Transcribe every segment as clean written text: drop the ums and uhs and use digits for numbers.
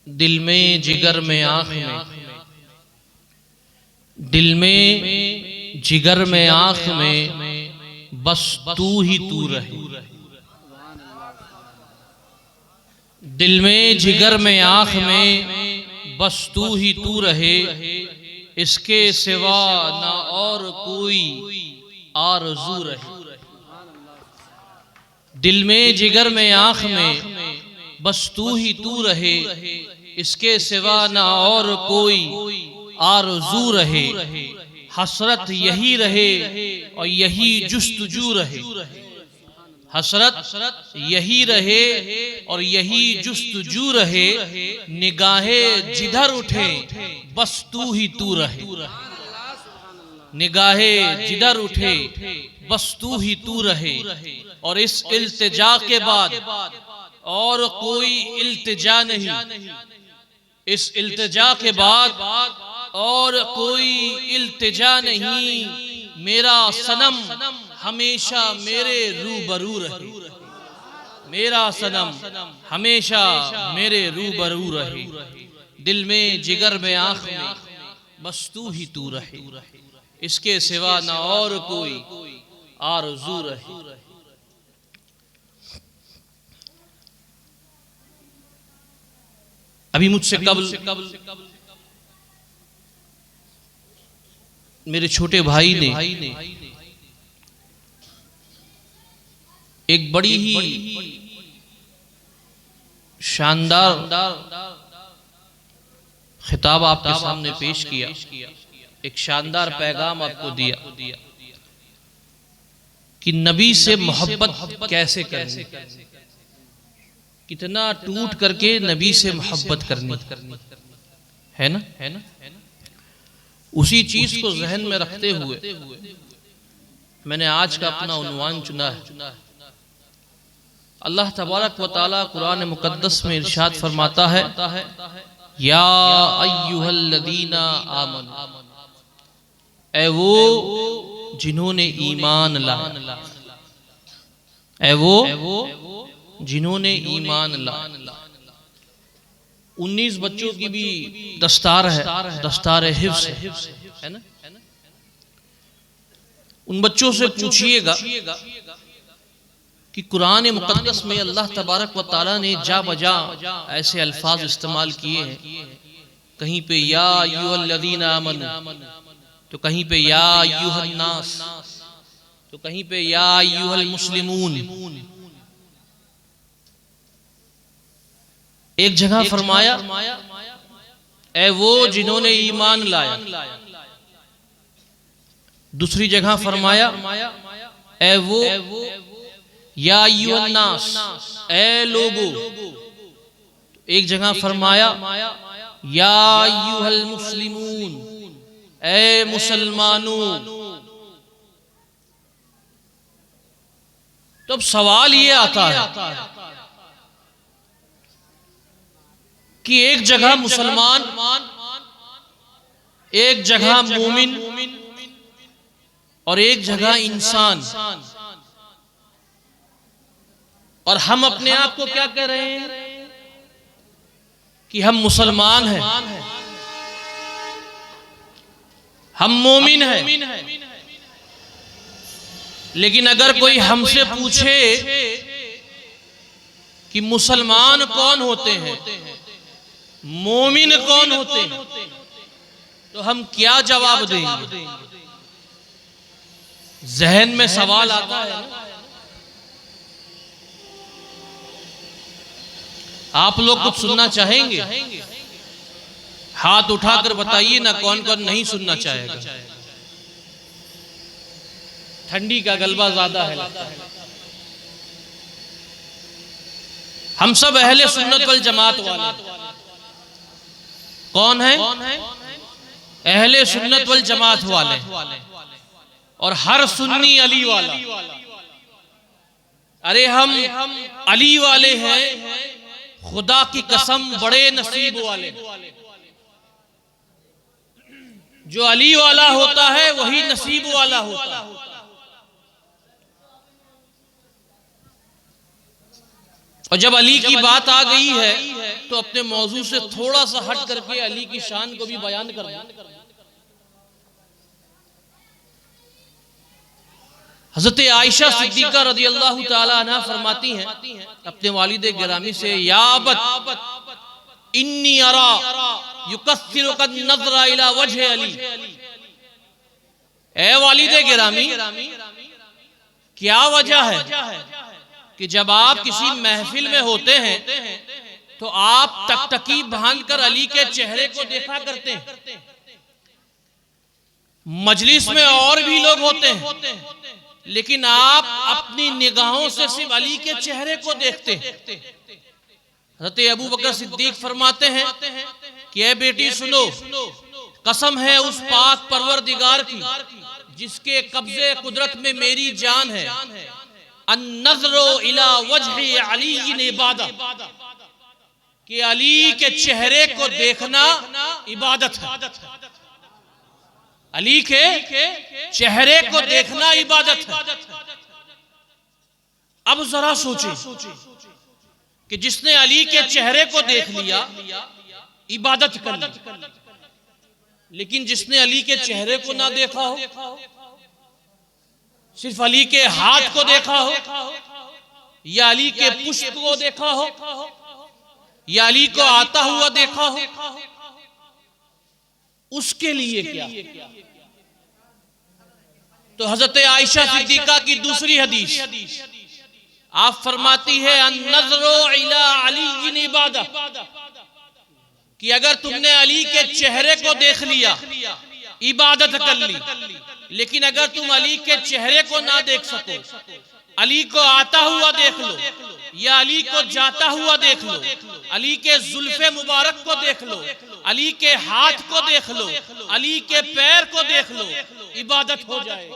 दिल में जिगर में आँख में, दिल में जिगर में आँख में, बस तू ही तू रहे। दिल में जिगर में आँख में, बस तू ही तू रहे। इसके सिवा ना और कोई आरज़ू रहे। दिल में जिगर में आँख में, बस तू ही तू रहे। इसके सिवा ना और कोई आरज़ू रहे। हसरत यही रहे और यही जुस्तजू रहे। हसरत यही रहे और यही जुस्तजू रहे। निगाहें जिधर उठे बस तू ही तू रहे। निगाहें जिधर उठे बस तू ही तू रहे। और इस इल्तिजा के बाद और कोई इल्तिजा नहीं। इस इल्तिजा के बाद और कोई इल्तिजा नहीं। मेरा सनम हमेशा मेरे रूबरू रहे। मेरा सनम हमेशा मेरे रूबरू रहे। दिल में जिगर में आँख में, बस तू ही तू रहे। इसके सिवा ना और कोई आरज़ू रहे। अभी मुझसे कबल मेरे छोटे भाई ने एक बड़ी ही शानदार खिताब आपके सामने पेश किया। एक शानदार पैगाम आपको दिया कि नबी से मोहब्बत कैसे करनी, कितना टूट करके नबी से मोहब्बत करनी है ना। उसी चीज को जहन में रखते हुए मैंने आज का अपना उन्वान चुना है। अल्लाह तबारक व तआला कुरान मुकद्दस में इरशाद फरमाता है, या अय्युहल्लज़ीना आमनू, ऐ वो जिन्होंने ईमान लाया, ऐ वो जिन्होंने ईमान लाया। 19 बच्चों की भी दस्तार है, दस्तार हिफ्ज़ है ना। उन बच्चों से पूछिएगा कि कुरान मुकद्दस में अल्लाह तबारक व तआला ने जा बजा ऐसे अल्फाज इस्तेमाल किए हैं। कहीं पे या अय्युहल्लज़ीना आमनू, तो कहीं पे या अय्युहन्नास, तो कहीं पे या अय्युहल मुस्लिमून। एक जगह फरमाया ऐ वो जिन्होंने ईमान लाया। दूसरी जगह फरमाया ऐ वो या अय्युहन्नास, ऐ लोगो। एक जगह फरमाया या अय्युहल मुस्लिमून, ऐ मुसलमानों। तो अब सवाल ये आता है कि एक जगह मुसलमान, एक जगह मोमिन और एक जगह इंसान, और हम अपने आप को क्या कह रहे हैं कि हम मुसलमान हैं, हम मोमिन हैं। लेकिन अगर कोई हमसे पूछे कि मुसलमान कौन होते हैं, मोमिन कौन होते हैं, तो हम क्या जवाब देंगे? जहन में सवाल आता है ना। आप लोग कुछ सुनना चाहेंगे? हाथ उठाकर बताइए ना कौन कौन नहीं सुनना चाहेगा। ठंडी का गलबा ज्यादा है लगता है। हम सब अहले सुन्नत वल जमात वाले। कौन है? अहले सुन्नत वल जमात वाले। और हर सुन्नी अली वाला। अरे हम अली वाले हैं, खुदा की कसम बड़े नसीब वाले। जो अली वाला होता है वही नसीब वाला होता है। और जब अली की बात आ गई है तो अपने मौजू से थोड़ा सा हट करके अली की शान को भी बयान कर दूं। हजरत आयशा सिद्दीका रज़ियल्लाहु ताला अन्हा फरमाती हैं अपने वालिद गिरामी से, या अबत इन्नी अरा युकस्सिरु कद नज़रा इला वजह अली। ए वालिद गिरामी, क्या वजह है कि जब आप किसी महफिल में होते हैं तो आप टकटकी बांधकर अली के चेहरे को देखा करते हैं। मजलिस में और भी लोग होते हैं लेकिन आप अपनी निगाहों से सिर्फ अली के चेहरे को देखते हैं। हज़रत अबू बकर सिद्दीक फरमाते हैं कि ए बेटी सुनो, कसम है उस पाक परवरदिगार की जिसके कब्जे कुदरत में मेरी जान है, अन्नज़रो इला वजहि अली इबादत, कि अली के चेहरे को देखना इबादत है। अली के चेहरे को देखना इबादत है। अब जरा सोचें कि जिसने अली के चेहरे को देख लिया इबादत कर ली, लेकिन जिसने अली के चेहरे को ना देखा हो, सिर्फ अली के हाथ को देखा हो या अली के पुष्प को देखा हो या अली को आता हुआ देखा हो, उसके लिए क्या? तो हजरत आयशा सिद्दीका की दूसरी हदीस, आप फरमाती है अन्नज़रो इला अली इबादत, कि अगर तुमने अली के चेहरे को देख लिया इबादत कर ली, लेकिन अगर तुम अली के चेहरे को ना देख सको, अली को आता हुआ देख लो या अली को जाता हुआ देख लो, अली के जुल्फे मुबारक को देख लो, अली के हाथ को देख लो, अली के पैर को देख लो, इबादत हो जाए।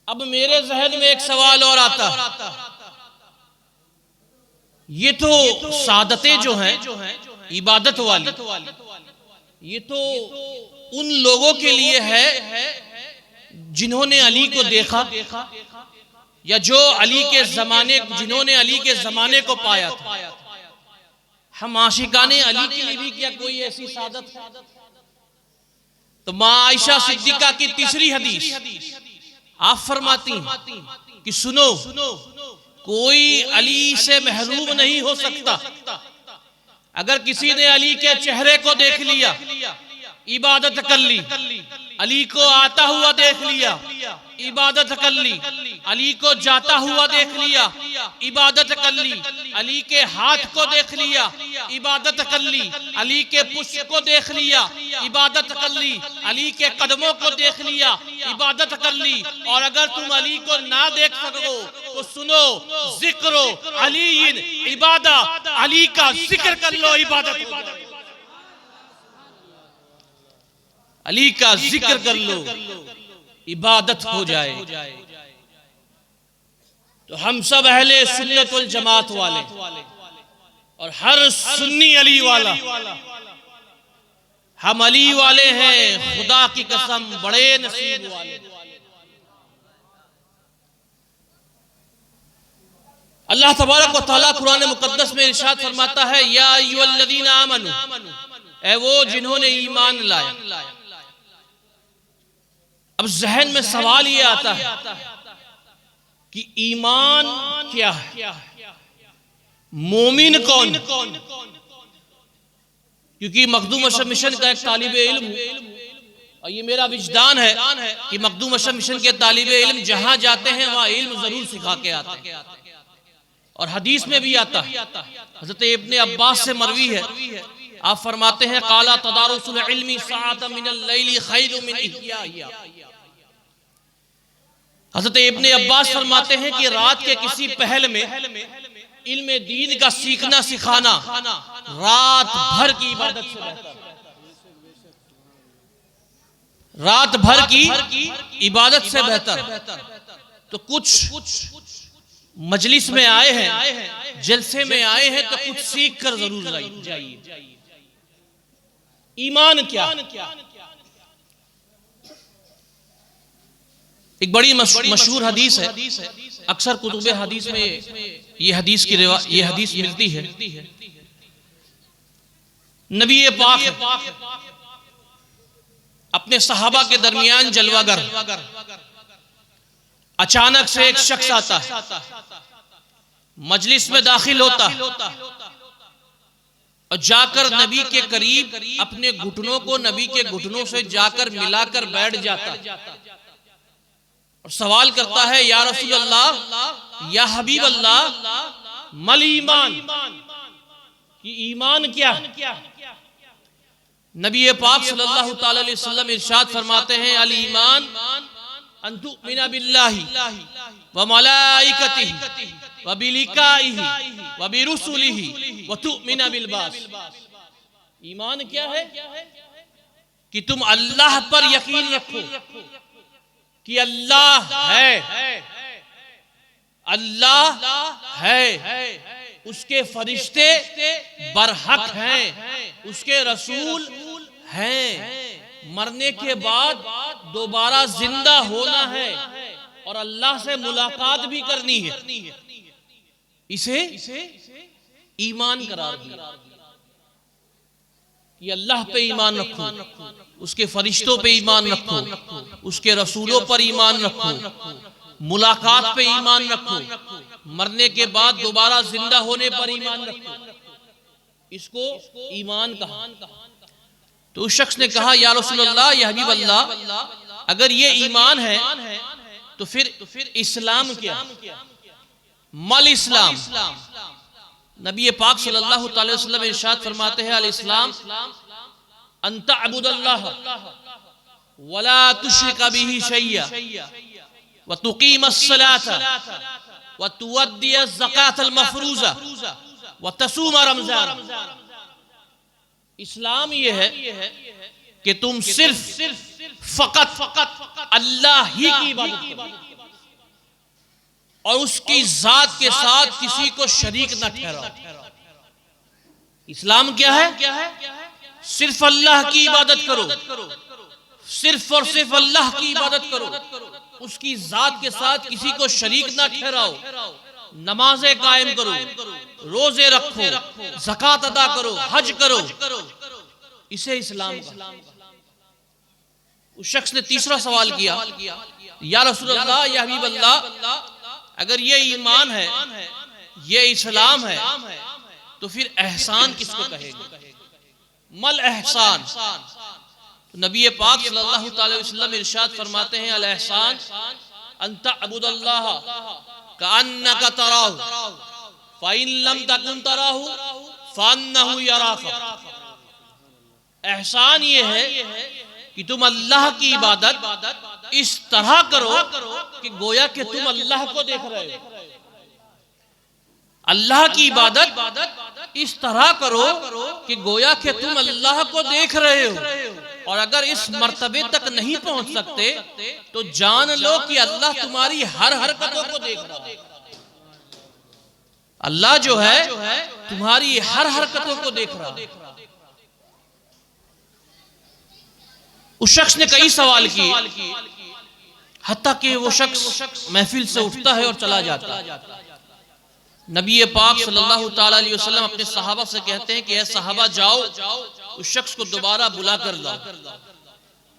अब मेरे जहन में एक सवाल और आता है, ये तो सादतें जो हैं इबादत वाली, ये तो उन लोगों के लिए है जिन्होंने अली को देखा या जो अली के जमाने, जिन्होंने अली के जमाने को पाया था। हम आशिकाने अली के लिए भी क्या कोई ऐसी सादत है? तो मां आयशा सिद्दीका की तीसरी हदीस, आप फरमाती हैं कि सुनो, कोई अली से महरूम नहीं हो सकता। अगर किसी ने अली के चेहरे को देख लिया इबादत कर ली, अली को आता हुआ देख लिया इबादत कर ली, अली को जाता हुआ देख लिया इबादत कर ली, अली के हाथ को देख लिया इबादत कर ली, अली के पुष्प को देख लिया इबादत कर ली, अली के कदमों को देख लिया इबादत कर ली, और अगर तुम अली को ना देख सको तो सुनो, जिक्रो अली इबादा, अली का जिक्र कर लो, इबादत हो जाए। अली का जिक्र कर लो, इबादत हो जाए। तो हम सब अहले सुन्नत वल जमात वाले और हर सुन्नी अली वाला, हम अली वाले हैं, खुदा की कसम बड़े नसीब वाले। अल्लाह तबारक व तआला कुरान मुकद्दस में इरशाद फरमाता है, या अय्युहल्लज़ीना आमनू, ऐ वो जिन्होंने ईमान लाया। अब जहन में सवाल ये आता है कि ईमान क्या है, मोमिन कौन? क्योंकि मखदूम अशरफ मिशन का एक तालिब इल्म और ये मेरा विजदान है कि मखदूम अशरफ मिशन के तालिब इल्म जहां जाते हैं वहां इल्म जरूर सिखा के आते हैं। और हदीस में भी आता है, हज़रत इब्ने अब्बास से मरवी है, आप फरमाते हैं काला तदारुसुल इल्मी साअतन मिनल लैली खैरुम मिन इह्याइहा। हज़रत इब्ने अब्बास फरमाते हैं कि रात के किसी पहल में इल्म दीन का सीखना सिखाना रात भर की इबादत से बेहतर, रात भर की इबादत से बेहतर। तो कुछ मजलिस में आए हैं, जलसे में आए हैं, तो कुछ सीख कर जरूर जाइए। ईमान क्या? एक बड़ी मशहूर हदीस है, अक्सर कुतुब हदीस में ये हदीस मिलती है। नबी पाक अपने सहाबा के दरमियान जलवागर, अचानक से एक शख्स आता है, मजलिस में दाखिल होता और जाकर नबी के करीब अपने घुटनों को नबी के घुटनों से जाकर मिलाकर बैठ जाता और सवाल करता है, या रसूल अल्लाह, या हबीब अल्लाह, मल ईमान, कि ईमान क्या है? नबी पाक सल्लल्लाहु अलैहि वसल्लम इरशाद फरमाते हैं, अल ईमान अन तुमिना बिल्लाहि व मलाइकतिहि व बिलिकाइहि व बिरुसुलिहि व तुमिना बिल बास। ईमान क्या है? कि तुम अल्लाह पर यकीन रखो कि अल्लाह है, अल्लाह है, उसके फरिश्ते बरहक हैं, उसके रसूल हैं, मरने के बाद दोबारा जिंदा होना है और अल्लाह से मुलाकात भी करनी है। इसे ईमान करार दिया कि अल्लाह पे ईमान रखो, उसके फरिश्तों पे ईमान रखो, उसके रसूलों पर ईमान रखो, मुलाकात पे ईमान रखो, मरने के बाद दोबारा जिंदा होने पर ईमान रखो। इसको ईमान कहा। तो उस शख्स ने कहा, या रसूलल्लाह, या हबीब अल्लाह, अगर ये ईमान है तो फिर इस्लाम क्या? मल इस्लाम। नबी पाक सल्लल्लाहु अलैहि वसल्लम इरशाद फरमाते हैं, अल इस्लाम अन तअबुदल्लाह वला तुश्रिक बिही शैया व तुकीमस सलाता व तुअद्दियज ज़कातल मफरूज़ा व तसूम रमज़ान। इस्लाम ये है कि तुम सिर्फ फकत अल्लाह ही की इबादत करो और उसकी जात के साथ किसी को शरीक न ठहराओ। इस्लाम क्या है? सिर्फ अल्लाह की इबादत करो, सिर्फ और सिर्फ अल्लाह की इबादत करो, उसकी जात के साथ किसी को शरीक ना ठहराओ, नमाजें कायम करो, रोजे रखो, ज़कात अदा करो, हज करो, इसे इस्लाम का। उस शख्स ने तीसरा सवाल किया, या रसूलल्लाह, या हबीब अल्लाह, अगर ये ईमान है, ये इस्लाम है, तो फिर एहसान किसको कहेंगे? मल एहसान। तो नबी पाक सल्लल्लाहु अलैहि वसल्लम इरशाद फरमाते हैं, अल एहसान अन तअबुदल्लाह कअन्नका तराहु फ़इन लम तकुन तराहु फ़अन्नहु यराका। एहसान ये है कि तुम अल्लाह की इबादत इस तरह करो कि गोया कि तुम अल्लाह को देख रहे हो। अल्लाह की इबादत इस तरह करो कि गोया कि तुम अल्लाह को देख रहे हो। और अगर इस मर्तबे तक नहीं पहुंच सकते तो जान लो कि अल्लाह तुम्हारी हर हरकतों को देख रहा है। अल्लाह जो है तुम्हारी हर हरकतों को देख रहा है। उस शख्स ने कई सवाल किए, हत्ता कि वो शख्स महफिल से उठता है और चला जाता है। नबी पाक सल्लल्लाहु अलैहि वसल्लम अपने सहाबा से कहते हैं कि ऐ सहाबा, जाओ उस शख्स को दोबारा बुला कर लाओ।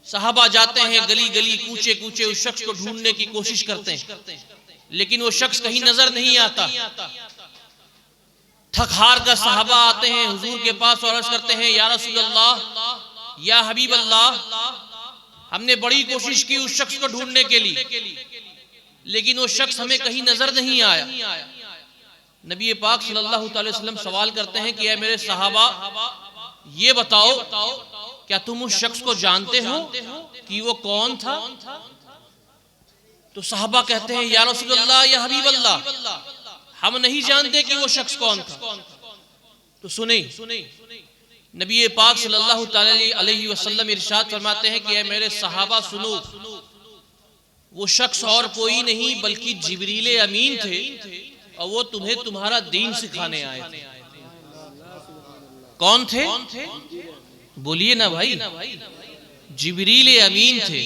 सहाबा जाते हैं, गली गली कूचे कूचे उस शख्स को ढूंढने की कोशिश करते हैं, लेकिन वो शख्स कहीं नजर नहीं आता। थक हार कर सहाबा आते हैं हुजूर के पास और अर्ज करते हैं, या रसूल अल्लाह, या हबीब अल्लाह, हमने बड़ी कोशिश की उस शख्स को ढूंढने के लिए, लेकिन वो शख्स हमें कहीं नजर नहीं आया। नबी पाक सल्लल्लाहु अलैहि वसल्लम सवाल करते हैं कि ऐ मेरे सहाबा, ये बताओ क्या तुम उस शख्स को जानते हो कि वो कौन था? तो सहाबा कहते हैं, या रसूल अल्लाह, या हबीब अल्लाह, हम नहीं जानते कि वो शख्स कौन था। तो सुने, नबी पाक सल्लल्लाहु अलैहि वसल्लम इरशाद फरमाते हैं कि ऐ मेरे सहाबा सुनो, वो शख्स और कोई नहीं बल्कि जिब्रील अमीन थे और वो तुम्हें तुम्हारा दीन सिखाने आए थे। कौन थे? बोलिए ना भाई। जिब्रील अमीन थे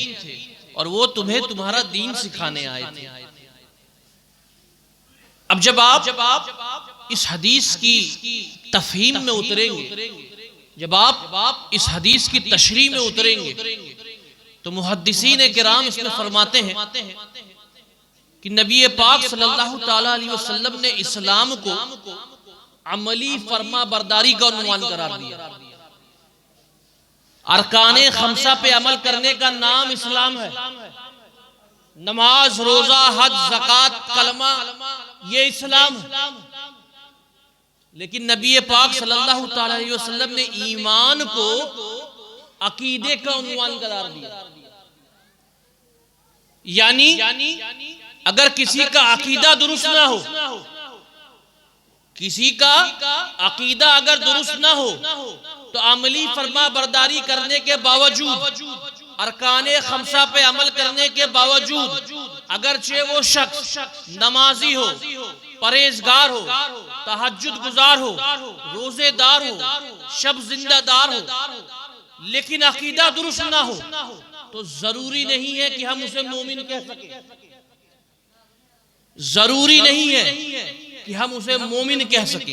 और वो तुम्हें तुम्हारा दीन सिखाने आए थे। अब जब आप इस हदीस की तफहीम में उतरेंगे, जब आप इस हदीस की तशरीह में उतरेंगे, तो मुहद्दिसीन किराम इसमें फरमाते हैं कि नबी पाक सल्लल्लाहु ताला अलैहि वसल्लम ने इस्लाम को अमली फर्मा बरदारी का उन्वान करार दिया। अरकाने खमसा पे अमल करने का नाम इस्लाम है। नमाज, रोजा, हज, ज़कात, कलमा, ये इस्लाम है। लेकिन नबी पाक सल्लल्लाहु ताला अलैहि वसल्लम ने ईमान को अकीदे का उन्वान करार दिया। यानी अगर किसी का अकीदा दुरुस्त ना हो, किसी का अकीदा अगर दुरुस्त ना हो, तो अमली फरमा बरदारी करने के बावजूद, अरकाने खमसा पे अमल करने के बावजूद, अगरचे वो शख्स नमाजी हो, परहेजगार हो, तहज्जुद गुजार हो, रोजेदार हो, शब जिंदादार हो, लेकिन अकीदा दुरुस्त ना हो, तो जरूरी नहीं है कि हम उसे मोमिन कह सके। जरूरी नहीं है कि हम उसे मोमिन कह सके।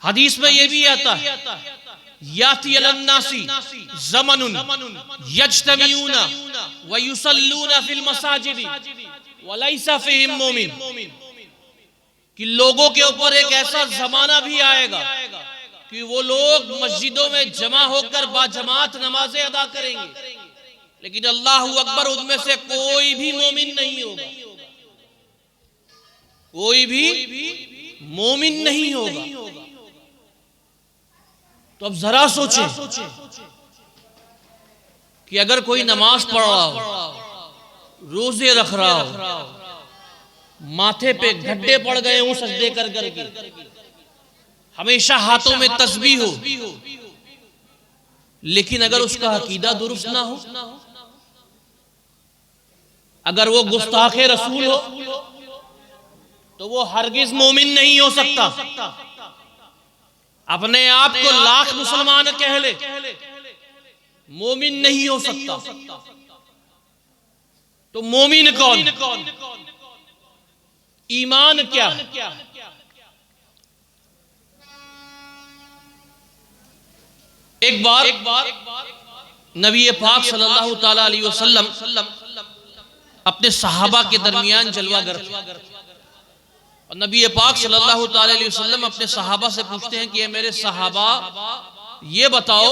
हदीस में यह भी आता है, याती अलन्नासी ज़मनुन यज्तमीऊना व युसल्लूना फिल मसाजिद व लैसा फीहिम मोमिन, कि लोगों के ऊपर एक ऐसा जमाना भी आएगा कि वो लोग मस्जिदों में जमा होकर बाजमात नमाजें अदा करेंगे, लेकिन अल्लाहु अकबर, उनमें से कोई भी मोमिन नहीं होगा, कोई भी मोमिन नहीं होगा। तो अब जरा सोचें कि अगर कोई नमाज पढ़ रहा हो, रोजे रख रहा हो, माथे पे गड्ढे पड़ गए हों सजदे कर करके, हमेशा हाथों में तस्बीह हो, लेकिन अगर उसका अकीदा दुरुस्त ना हो, अगर वो गुस्ताखे रसूल हो, तो वो हरगिज मोमिन नहीं हो सकता। अपने आप को लाख मुसलमान कह ले, मोमिन नहीं हो सकता। तो मोमिन कौन, ईमान क्या है? एक बार नबी पाक सल्लल्लाहु ताला अलैहि वसल्लम अपने सहाबा के दरमियान जलवागर थे, और नबी पाक सल्लल्लाहु ताला अलैहि वसल्लम अपने सहाबा से पूछते हैं कि ये मेरे सहाबा, ये बताओ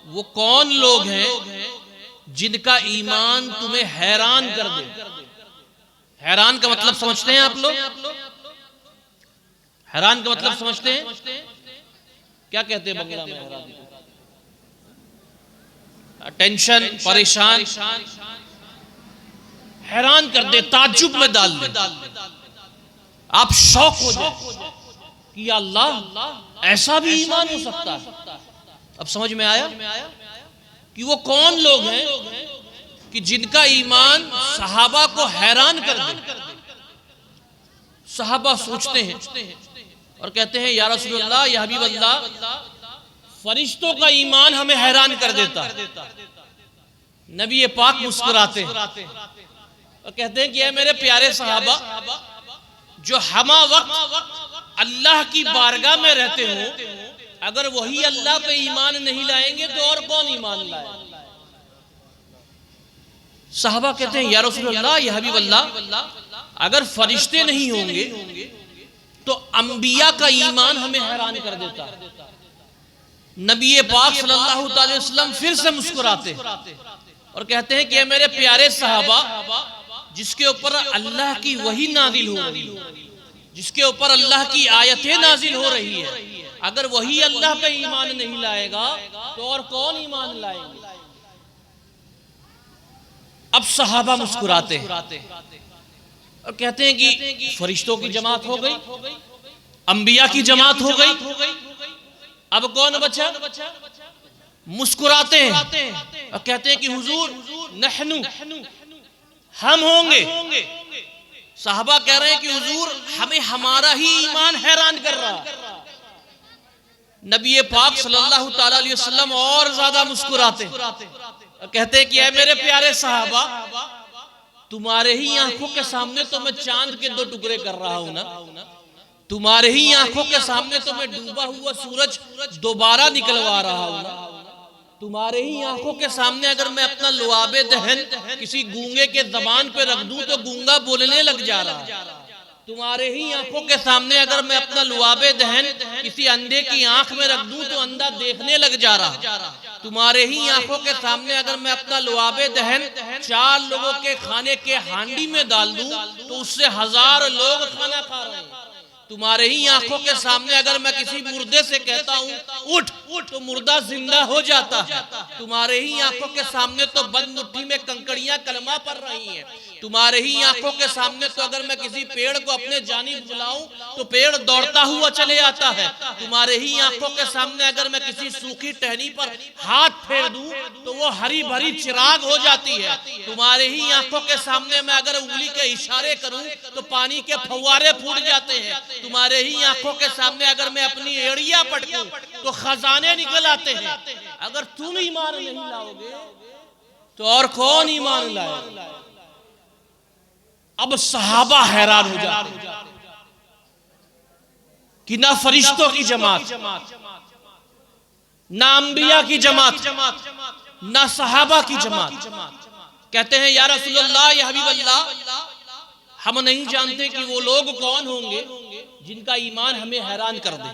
वो कौन लोग हैं जिनका ईमान तुम्हें हैरान कर दे। हैरान का मतलब समझते हैं आप लोग? हैरान का मतलब समझते हैं? क्या कहते हैं बंगला में हैरान? टेंशन, परेशान, हैरान कर दे, ताज्जुब में डाल दे, आप शौक हो जाए कि या अल्लाह, ऐसा भी ईमान हो सकता है। अब समझ में आया कि वो कौन लोग हैं कि जिनका ईमान सहाबा को हैरान कर दे। सहाबा सोचते हैं और कहते हैं, या रसूलल्लाह, या हबीब अल्लाह, फरिश्तों का ईमान हमें हैरान कर देता। नबी पाक मुस्कुराते हैं और कहते हैं कि ये मेरे प्यारे सहाबा, जो हमा वक्त अल्लाह की बारगाह में रहते हो, अगर वही अल्लाह पे ईमान नहीं लाएंगे तो और कौन ईमान लाए? सहाबा कहते हैं, या रसूलल्लाह, या हबीब अल्लाह, अगर फरिश्ते नहीं होंगे तो अंबिया का ईमान हमें हैरान कर देता। नबी पाक सल्लल्लाहु अलैहि वसल्लम फिर से मुस्कुराते और कहते हैं कि ये मेरे प्यारे सहाबा, जिसके ऊपर अल्लाह की वही नाजिल हो रही है, जिसके ऊपर अल्लाह की आयतें नाजिल हो रही है, अगर वही अल्लाह पे ईमान नहीं लाएगा तो और कौन ईमान लाएंगे? अब सहाबा मुस्कुराते हैं और कहते हैं कि फरिश्तों की जमात हो गई, अंबिया की जमात हो गई, अब कौन बचा? मुस्कुराते हैं और कहते हैं कि हुजूर, नहनु, हम होंगे। साहबा कह रहे हैं कि हुजूर, हमें हमारा ही ईमान हैरान कर रहा। नबी पाक सल्लल्लाहु ताला अलैहि वसल्लम और ज्यादा मुस्कुराते कहते हैं कि ऐ मेरे प्यारे सहाबा, तुम्हारे ही आंखों के सामने तो मैं चांद के 2 टुकड़े कर रहा हूं ना, तुम्हारे ही आंखों के सामने तो मैं डूबा हुआ सूरज दोबारा निकलवा रहा हूं ना, तुम्हारे ही आंखों के सामने अगर मैं अपना लुआबे दहन किसी गूंगे के जबान पे रख दूं तो गूंगा बोलने लग जा रहा है, तुम्हारे ही आंखों के सामने अगर मैं अपना लुआबे दहन किसी अंधे की आंख में रख दूं तो अंधा देखने लग जा रहा, तुम्हारे ही आंखों के सामने अगर मैं अपना लुआबे दहन 4 लोगों के खाने के हांडी में डाल दूं तो उससे 1000 लोग खाना खा रहे हैं, तुम्हारे ही आंखों के सामने अगर मैं किसी मुर्दे से कहता हूं उठ उठ तो मुर्दा जिंदा हो जाता है, तुम्हारे ही आंखों के सामने तो बंद मुट्ठी में कंकड़ियां कलमा पड़ रही हैं, तुम्हारे ही आंखों के सामने तो अगर मैं किसी पेड़ को अपने जानिब बुलाऊं तो पेड़ दौड़ता हुआ चले आता है, तुम्हारे ही आंखों के सामने अगर मैं किसी सूखी टहनी पर हाथ फेर दूं तो वो हरी भरी चिराग हो जाती है, तुम्हारे ही आंखों के सामने मैं अगर उंगली के इशारे करूं तो पानी के फव्वारे फूट जाते हैं, तुम्हारे ही आंखों के सामने अगर मैं अपनी एड़िया पटकूं तो खजाने निकल आते हैं। अगर तुम ईमान नहीं लाओगे तो और कौन ईमान लाएगा? अब सहाबा हैरान हो जाते कि ना फरिश्तों की जमात, ना अंबिया की जमात, ना सहाबा की जमात, कहते हैं या रसूलल्लाह या हबीबल्लाह, हम नहीं जानते कि वो लोग कौन होंगे जिनका ईमान हमें हैरान कर दे।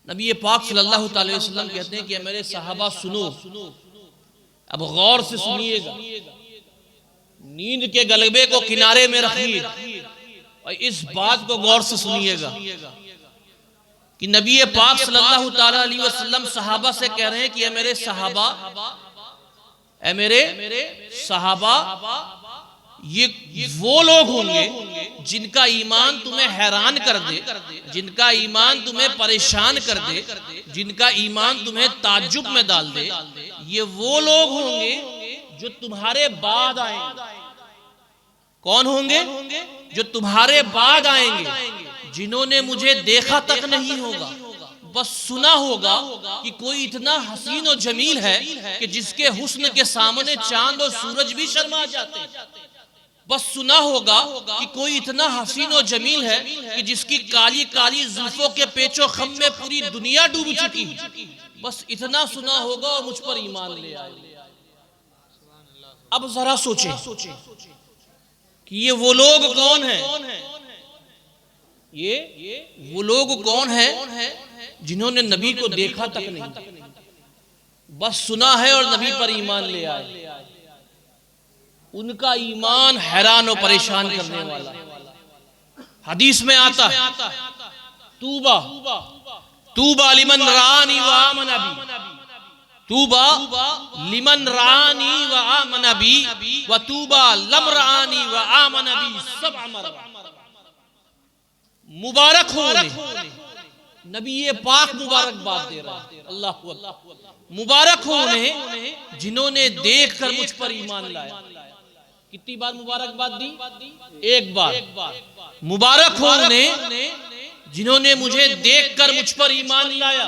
नबी पाक सल्लल्लाहु अलैहि वसल्लम कहते हैं कि मेरे सहाबा सुनो, अब गौर से सुनिएगा, नींद के गलबे को किनारे में रखिए और इस बात को गौर से सुनिएगा कि नबी पाक सल्लल्लाहु अलैहि वसल्लम सहाबा से कह रहे हैं कि मेरे सहाबा, ऐ मेरे सहाबा, ये वो लोग होंगे जिनका ईमान तुम्हें हैरान कर दे, जिनका ईमान तुम्हें परेशान कर दे, जिनका ईमान तुम्हें ताज्जुब में डाल दे, ये वो लोग होंगे जो तुम्हारे बाद आएंगे। कौन होंगे? जो तुम्हारे बाद आएंगे, जिन्होंने मुझे देखा तक नहीं होगा, बस सुना होगा कि कोई इतना हसीन और जमील है कि जिसके हुस्न के सामने चांद और सूरज भी शर्मा जाते हैं। बस सुना होगा कि कोई इतना हसीन और जमील है कि जिसकी काली काली जुल्फों के पेचो खम में पूरी दुनिया डूब चुकी है। बस इतना सुना होगा और मुझ पर ईमान ले आए। अब जरा सोचें कि ये वो लोग कौन हैं? ये वो लोग कौन हैं जिन्होंने नबी को देखा तक नहीं, बस सुना है और नबी पर ईमान ले आए। उनका ईमान हैरान और परेशान करने वाला। हदीस में आता है, तूबा तूबा लिमन रानी व आमन बी, तूबा लिमन रानी व आमन बी व तूबा लम रानी व आमन बी सब अमर। मुबारक हो नबी ये पाक मुबारकबाद दे रहा है। अल्लाह हू अल्लाह। मुबारक हो उन्हें जिन्होंने देखकर मुझ पर ईमान लाया। कितनी बार मुबारकबाद दी? एक बार। मुबारक हो उन्हें जिन्होंने मुझे देखकर मुझ पर ईमान लाया,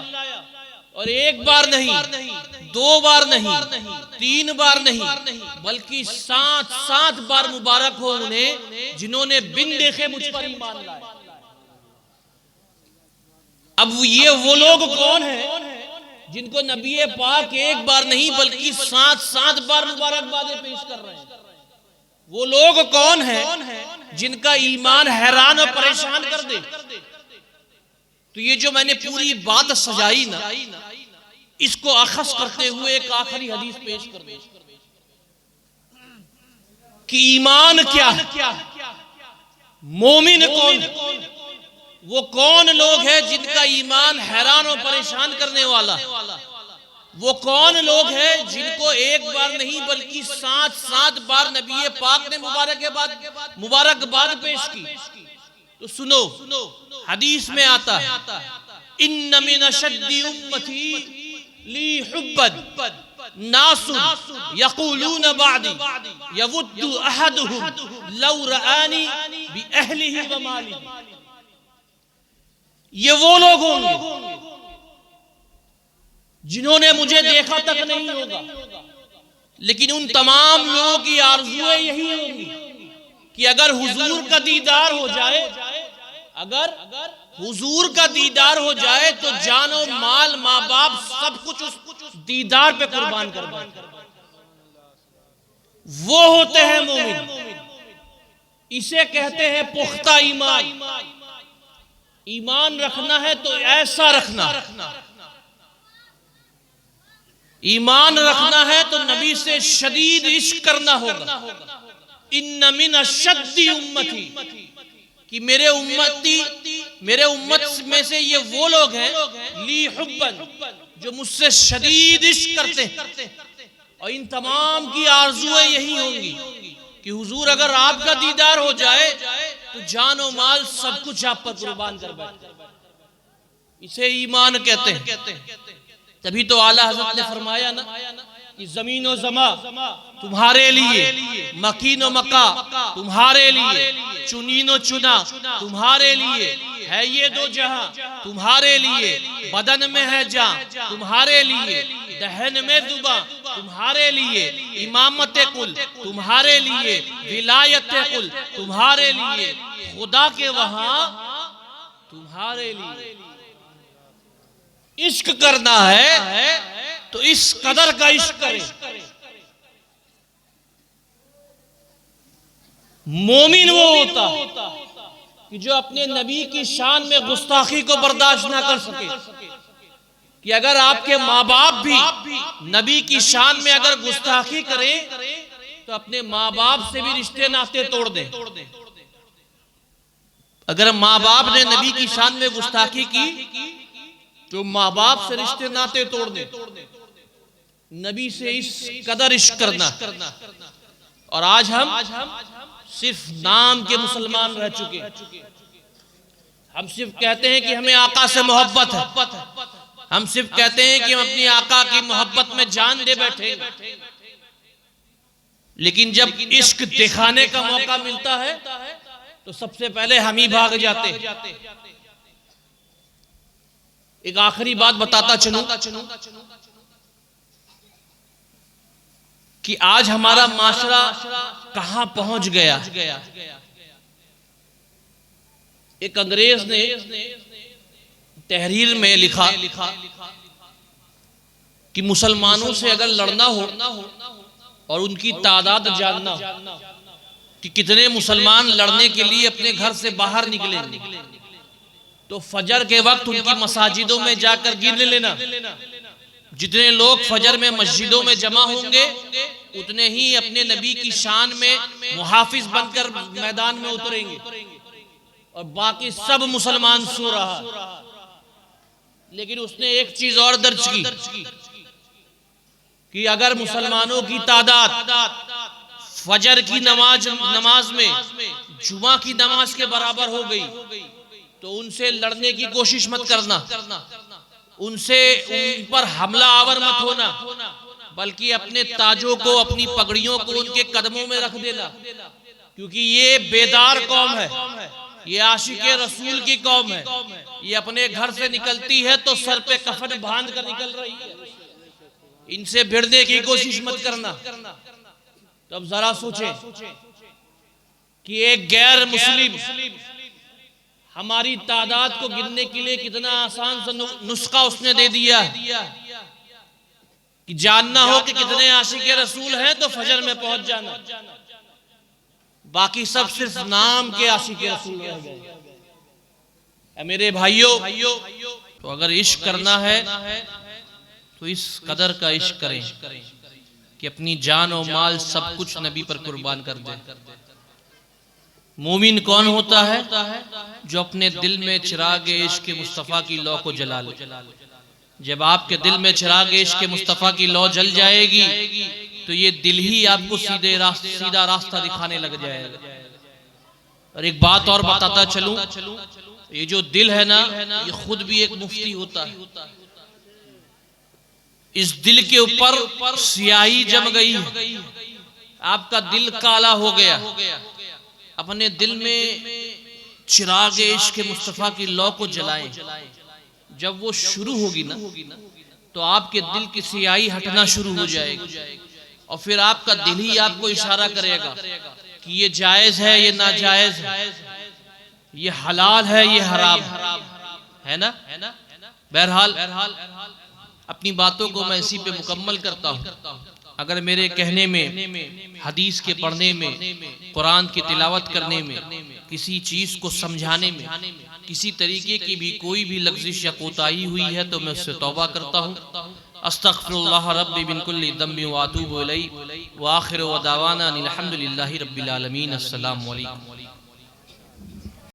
और एक बार नहीं, 2 बार नहीं, 3 बार नहीं, बल्कि 7 बार मुबारक हो उन्हें जिन्होंने बिन देखे मुझ पर ईमान लाया। अब ये वो लोग कौन हैं जिनको नबी पाक एक बार नहीं बल्कि 7 बार मुबारकबादें पेश कर रहे हैं? वो लोग कौन हैं जिनका ईमान हैरान और परेशान कर दे? तो ये जो मैंने पूरी बात सजाई ना, इसको अखस करते हुए एक आखिरी हदीस पेश कर दे कि ईमान क्या है, मोमिन कौन है, वो कौन लोग हैं जिनका ईमान हैरान और परेशान करने वाला, वो कौन लोग हैं जिनको एक बार नहीं बल्कि 7 बार नबी पाक ने मुबारकबाद पेश की। तो सुनो, हदीस में आता है, इन्न मिन अशद्दी उम्मती ली हुब्बन नासु यक़ूलून बादी यवुद्दु अहदुहुम लौ रआनी बि अहलिही व मालिही। ये वो लोग होंगे जिन्होंने मुझे देखा तक नहीं होगा, लेकिन उन तमाम लोगों की आरज़ुएं यही होंगी कि अगर हुजूर का दीदार हो जाए, अगर हुजूर का दीदार हो जाए तो जान और माल, माँ बाप, सब कुछ उस दीदार पे कुर्बान कर दें। वो होते हैं मोमिन। इसे कहते हैं पुख्ता ईमान। ईमान रखना है तो ऐसा रखना, ईमान रखना है तो नबी से शदीद इश्क करना होगा। इन्न मिन अशद्दी उम्मती, कि मेरे उम्मत में से ये वो लोग हैं ली हुब्बन, जो मुझसे शदीद इश्क करते हैं। और इन तमाम की आरज़ुएं यही होंगी कि हुजूर अगर आपका दीदार हो जाए तो जान और माल सब कुछ आप पर कुर्बान कर बैठे। इसे ईमान कहते हैं। तभी तो आला हज़रत ने फरमाया ना कि ज़मीन और ज़मा तुम्हारे लिए, मकीन और मका तुम्हारे लिए, चुनीन और चुना तुम्हारे लिए, है ये दो जहां तुम्हारे लिए, बदन में है जान तुम्हारे लिए, दहन में दुबा तुम्हारे लिए, इमामत कुल तुम्हारे लिए, विलायत कुल तुम्हारे लिए, खुदा के वहां तुम्हारे लिए। इश्क करना है तो इस कदर का इश्क करें। मोमिन वो होता कि जो अपने नबी की शान में गुस्ताखी को बर्दाश्त ना कर सके, कि अगर आपके माँ बाप भी नबी की शान में अगर गुस्ताखी करें तो अपने माँ बाप से भी रिश्ते नाते तोड़ दें। अगर माँ बाप ने नबी की शान में गुस्ताखी की तो माँ बाप से रिश्ते नाते तोड़ दें। नबी से इस कदर इश्क करना। और आज हम सिर्फ नाम के मुसलमान रह चुके। हम सिर्फ कहते हैं कि हमें आका से मोहब्बत है, हम सिर्फ कहते हैं कि हम अपनी आका की मोहब्बत में जान दे बैठे, लेकिन जब इश्क दिखाने का मौका मिलता है तो सबसे पहले हम ही भाग जाते हैं। एक आखिरी बात बताता चलूं कि आज हमारा माशरा कहां पहुंच गया। एक अंग्रेज ने तहरीर में लिखा कि मुसलमानों से अगर लड़ना हो और उनकी तादाद जानना हो कि कितने मुसलमान लड़ने के लिए अपने घर से बाहर निकलेंगे, तो फजर के वक्त उनकी मसाजिदों में जाकर गिन लेना। जितने लोग फजर में मस्जिदों में जमा होंगे उतने ही अपने नबी की शान में मुहाफिज बनकर मैदान में उतरेंगे, और बाकी सब मुसलमान सो रहा। लेकिन उसने एक चीज और दर्ज की कि अगर मुसलमानों की तादाद फजर की नमाज में जुमा की नमाज के बराबर हो गई तो उनसे लड़ने की कोशिश मत करना, उनसे उन पर हमला आवर मत होना, बल्कि अपने ताजों को, अपनी पगड़ियों को उनके कदमों में रख देना, क्योंकि ये बेदार कौम है, ये आशिके रसूल की कौम है। ये अपने घर से निकलती है तो सर पे कफन बांध कर निकल रही है। इनसे भिड़ने की कोशिश मत करना। तो अब जरा सोचें कि एक गैर मुस्लिम हमारी तादाद को गिनने के लिए कितना आसान सा नुस्खा उसने दे दिया कि जानना हो कि कितने आशिके रसूल हैं तो फजर में पहुंच जाना, बाकी सब सिर्फ नाम के आशिके रसूल रह गए। मेरे भाइयों, तो अगर इश्क करना है तो इस कदर का इश्क करें कि अपनी जान और माल सब कुछ नबी पर कुर्बान कर दे। मोमिन कौन होता है? जो अपने दिल में चिराग इश्क मुस्तफ़ा की लौ को जला ले। जब आपके दिल में चिराग इश्क मुस्तफ़ा की लौ जल जाएगी तो ये दिल ही आपको सीधा रास्ता दिखाने लग जाएगा। और एक बात और बताता चलूं, ये जो दिल है ना, ये खुद भी एक मुफ्ती होता है। इस दिल के ऊपर स्याही जम गई, आपका दिल काला हो गया। अपने दिल में चिराग इश्क मुस्तफ़ा की लौ को जलाएं। जब वो शुरू होगी ना तो आपके दिल की स्याही हटना शुरू हो जाएगी और फिर आपका दिल ही आपको इशारा करेगा कि ये जायज है, ये नाजायज है, ये हलाल है, ये हराम है ना। बहरहाल अपनी बातों को मैं इसी पे मुकम्मल करता हूँ। अगर मेरे कहने में, हदीस के पढ़ने में, कुरान की तिलावत करने में, किसी चीज को समझाने में किसी तरीके की भी कोई भी लग़्ज़िश या कोताही हुई है तो मैं उससे तौबा करता हूँ। अस्तग़फ़िरुल्लाह रब्बी मिन कुल्लि ज़ंबि व अतूबु इलैहि व आखिरु दावाना अनिल हम्दुलिल्लाहि रब्बिल आलमीन। अस्सलामु अलैकुम।